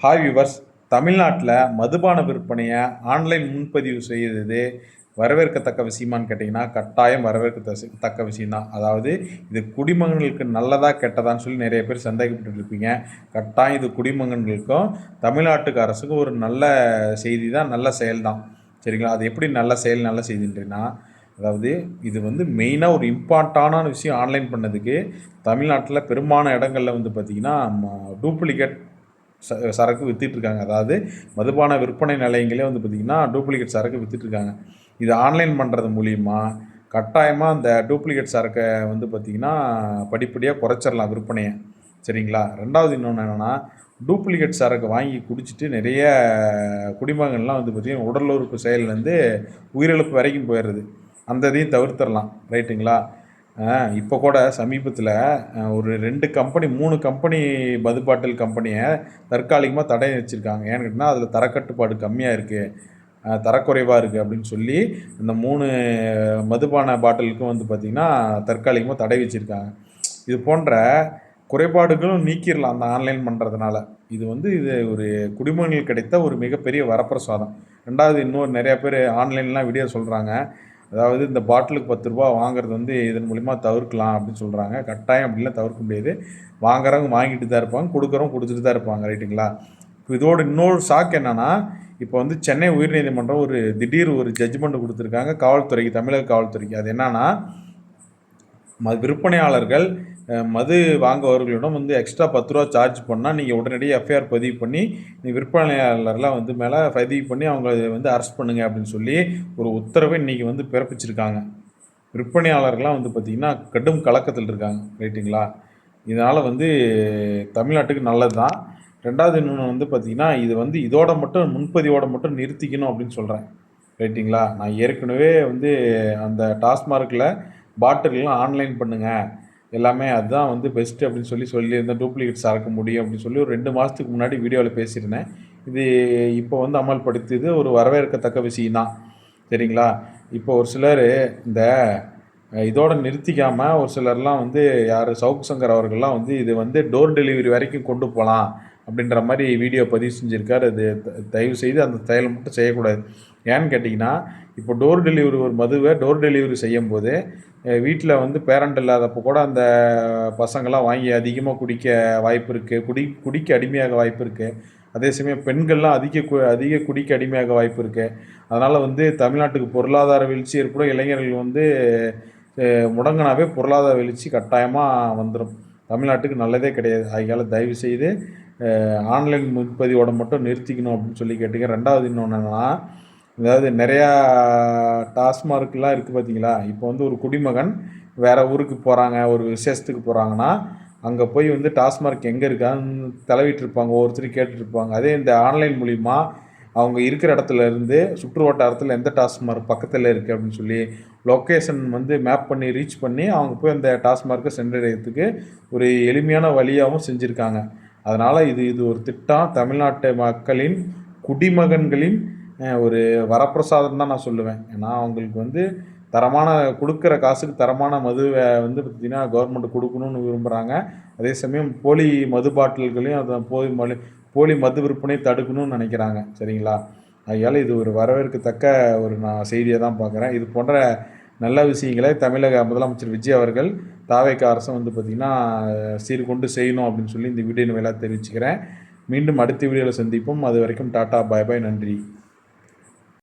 Hi viewers. தமிழ்நாட்டில் மதுபான விற்பனையை ஆன்லைன் முன்பதிவு செய்கிறது வரவேற்கத்தக்க விஷயமான்னு கேட்டிங்கன்னா கட்டாயம் வரவேற்கத்தக்க விஷயம்தான். அதாவது இது குடிமகன்களுக்கு நல்லதா கெட்டதான்னு சொல்லி நிறைய பேர் சந்தேகப்பட்டு இருப்பீங்க. கட்டாயம் இது குடிமகன்களுக்கும் தமிழ்நாட்டுக்கு அரசுக்கும் ஒரு நல்ல செய்தி தான், நல்ல செயல் தான். சரிங்களா? அது எப்படி நல்ல செயல் நல்ல செய்தின்றீங்கன்னா, அதாவது இது வந்து மெயினாக ஒரு இம்பார்ட்டான விஷயம் ஆன்லைன் பண்ணதுக்கு தமிழ்நாட்டில் பெரும்பாலான இடங்களில் வந்து பார்த்திங்கன்னா டூப்ளிகேட் சரக்கு விற்றுட்ருக்காங்க. அதாவது மதுபான விற்பனை நிலையங்களே வந்து பார்த்திங்கன்னா டூப்ளிகேட் சரக்கு விற்றுட்ருக்காங்க. இது ஆன்லைன் பண்ணுறது மூலிமா கட்டாயமாக அந்த டூப்ளிகேட் சரக்கை வந்து பார்த்திங்கன்னா படிப்படியாக குறைச்சிடலாம் விற்பனையை. சரிங்களா? ரெண்டாவது இன்னொன்று என்னென்னா, டூப்ளிகேட் சரக்கு வாங்கி குடிச்சிட்டு நிறைய குடிமகன்லாம் வந்து பார்த்திங்கன்னா உடல் உறுப்பு செயல்லேருந்து உயிரிழப்பு வரைக்கும் போயிடுறது. அந்த இதையும் தவிர்த்திடலாம். ரைட்டுங்களா? இப்போ கூட சமீபத்தில் ஒரு 2 கம்பெனி 3 கம்பெனி மது பாட்டில் கம்பெனியை தற்காலிகமாக தடை வச்சுருக்காங்க. ஏன்னு கேட்டிங்கன்னா, அதில் தரக்கட்டுப்பாடு கம்மியாக இருக்குது, தரக்குறைவாக இருக்குது அப்படின்னு சொல்லி இந்த 3 மதுபான பாட்டிலுக்கும் வந்து பார்த்திங்கன்னா தற்காலிகமாக தடை வச்சுருக்காங்க. இது போன்ற குறைபாடுகளும் நீக்கிடலாம் அந்த ஆன்லைன் பண்ணுறதுனால. இது ஒரு குடிமகன்களுக்கு கிடைத்த ஒரு மிகப்பெரிய வரப்பிரசாதம். ரெண்டாவது இன்னொரு நிறையா பேர் ஆன்லைன்லாம் வீடியோ சொல்கிறாங்க. அதாவது இந்த பாட்டிலுக்கு 10 ரூபா வாங்குறது வந்து இதன் மூலிமா தவிர்க்கலாம் அப்படின்னு சொல்கிறாங்க. கட்டாயம் அப்படிலாம் தவிர்க்க முடியாது. வாங்குறவங்க வாங்கிட்டு தான் இருப்பாங்க, கொடுக்குறவங்க கொடுத்துட்டு தான் இருப்பாங்க. ரைட்டுங்களா? இப்போ இதோட இன்னொரு ஷாக் என்னென்னா, இப்போ வந்து சென்னை உயர்நீதிமன்றம் ஒரு திடீர் ஒரு ஜட்ஜ்மெண்ட் கொடுத்துருக்காங்க காவல்துறைக்கு, தமிழக காவல்துறைக்கு. அது என்னென்னா, விற்பனையாளர்கள் மது வாங்குபவர்களிடம் வந்து எக்ஸ்ட்ரா 10 ரூபா சார்ஜ் பண்ணால் நீங்கள் உடனடியாக எஃப்ஐஆர் பதிவு பண்ணி விற்பனையாளர்லாம் வந்து மேலே பதிவு பண்ணி அவங்கள வந்து அரெஸ்ட் பண்ணுங்க அப்படின்னு சொல்லி ஒரு உத்தரவை இன்றைக்கி வந்து பிறப்பிச்சிருக்காங்க. விற்பனையாளர்கள்லாம் வந்து பார்த்திங்கன்னா கடும் கலக்கத்தில் இருக்காங்க. ரைட்டுங்களா? இதனால் வந்து தமிழ்நாட்டுக்கு நல்லது தான். ரெண்டாவது இன்னொன்று வந்து பார்த்திங்கன்னா, இது வந்து இதோட மட்டும் முன்பதிவோடு மட்டும் நிறுத்திக்கணும் அப்படின்னு சொல்கிறேன். ரைட்டுங்களா? நான் ஏற்கனவே வந்து அந்த டாஸ்மார்க்கில் பாட்டில்லாம் ஆன்லைன் பண்ணுங்கள், எல்லாமே அதுதான் வந்து பெஸ்ட்டு அப்படின்னு சொல்லியிருந்தேன். டூப்ளிகேட் சரக்கு முடியும் அப்படின்னு சொல்லி ஒரு 2 மாதத்துக்கு முன்னாடி வீடியோவில் பேசியிருந்தேன். இது இப்போ வந்து அமல்படுத்தியது ஒரு வரவேற்கத்தக்க விஷயம்தான். சரிங்களா? இப்போ ஒரு சிலர் இந்த இதோடு நிறுத்திக்காமல் ஒரு சிலர்லாம் வந்து சவுக் சங்கர் அவர்கள்லாம் வந்து இது வந்து டோர் டெலிவரி வரைக்கும் கொண்டு போகலாம் அப்படின்ற மாதிரி வீடியோ பதிவு செஞ்சுருக்கார். அது தயவு செய்து அந்த செயலை மட்டும் செய்யக்கூடாது. ஏன்னு கேட்டிங்கன்னா, இப்போ டோர் டெலிவரி ஒரு மதுவை டோர் டெலிவரி செய்யும்போது வீட்டில் வந்து பேரண்ட் இல்லாதப்போ கூட அந்த பசங்கள்லாம் வாங்கி அதிகமாக குடிக்க வாய்ப்பு இருக்குது, குடிக்க அடிமையாக வாய்ப்பு இருக்குது. அதே சமயம் பெண்கள்லாம் அதிக குடிக்க அடிமையாக வாய்ப்பு இருக்குது. அதனால் வந்து தமிழ்நாட்டுக்கு பொருளாதார வீழ்ச்சி ஏற்படும். இளைஞர்கள் வந்து முடங்கினாவே பொருளாதார வீழ்ச்சி கட்டாயமாக வந்துடும். தமிழ்நாட்டுக்கு நல்லதே கிடையாது. அதனால் தயவுசெய்து ஆன்லைன் முன்பதிவோட மட்டும் நிறுத்திக்கணும் அப்படின்னு சொல்லி கேட்டுக்க. ரெண்டாவது இன்னொன்று என்னென்னா, அதாவது நிறையா டாஸ்மார்க்லாம் இருக்குது பார்த்தீங்களா? இப்போ வந்து ஒரு குடிமகன் வேறு ஊருக்கு போகிறாங்க, ஒரு விசேஷத்துக்கு போகிறாங்கன்னா, அங்கே போய் வந்து டாஸ்மார்க் எங்கே இருக்கான்னு தலைவிட்டுருப்பாங்க, ஒவ்வொருத்தரும் கேட்டுட்ருப்பாங்க. அதே இந்த ஆன்லைன் மூலிமா அவங்க இருக்கிற இடத்துல இருந்து சுற்று வட்டாரத்தில் எந்த டாஸ்மார்க் பக்கத்தில் இருக்குது அப்படின்னு சொல்லி லொக்கேஷன் வந்து மேப் பண்ணி ரீச் பண்ணி அவங்க போய் அந்த டாஸ்மார்க்கை சென்றடைகிறதுக்கு ஒரு எளிமையான வழியாகவும் செஞ்சுருக்காங்க. அதனால் இது ஒரு திட்டம். தமிழ்நாட்டு மக்களின் குடிமகன்களின் ஒரு வரப்பிரசாதம் தான் நான் சொல்லுவேன். ஏன்னா அவங்களுக்கு வந்து தரமான கொடுக்குற காசுக்கு தரமான மதுவை வந்து பார்த்திங்கன்னா கவர்மெண்ட் கொடுக்கணும்னு விரும்புகிறாங்க. அதே சமயம் போலி மது பாட்டில்களையும் அதை போலி மது விற்பனை தடுக்கணும்னு நினைக்கிறாங்க. சரிங்களா? அதனால் இது ஒரு வரவேற்கத்தக்க ஒரு நான் செய்தியை தான் பார்க்குறேன். இது போன்ற நல்ல விஷயங்களை தமிழக முதலமைச்சர் விஜய் அவர்கள் தாவேகா அரசும் வந்து பார்த்திங்கன்னா சீர்கொண்டு செய்யணும் அப்படின்னு சொல்லி இந்த வீடியோ வேலை தெரிவிச்சுக்கிறேன். மீண்டும் அடுத்த வீடியோவில் சந்திப்போம். அது வரைக்கும் டாட்டா, பாய் பாய், நன்றி.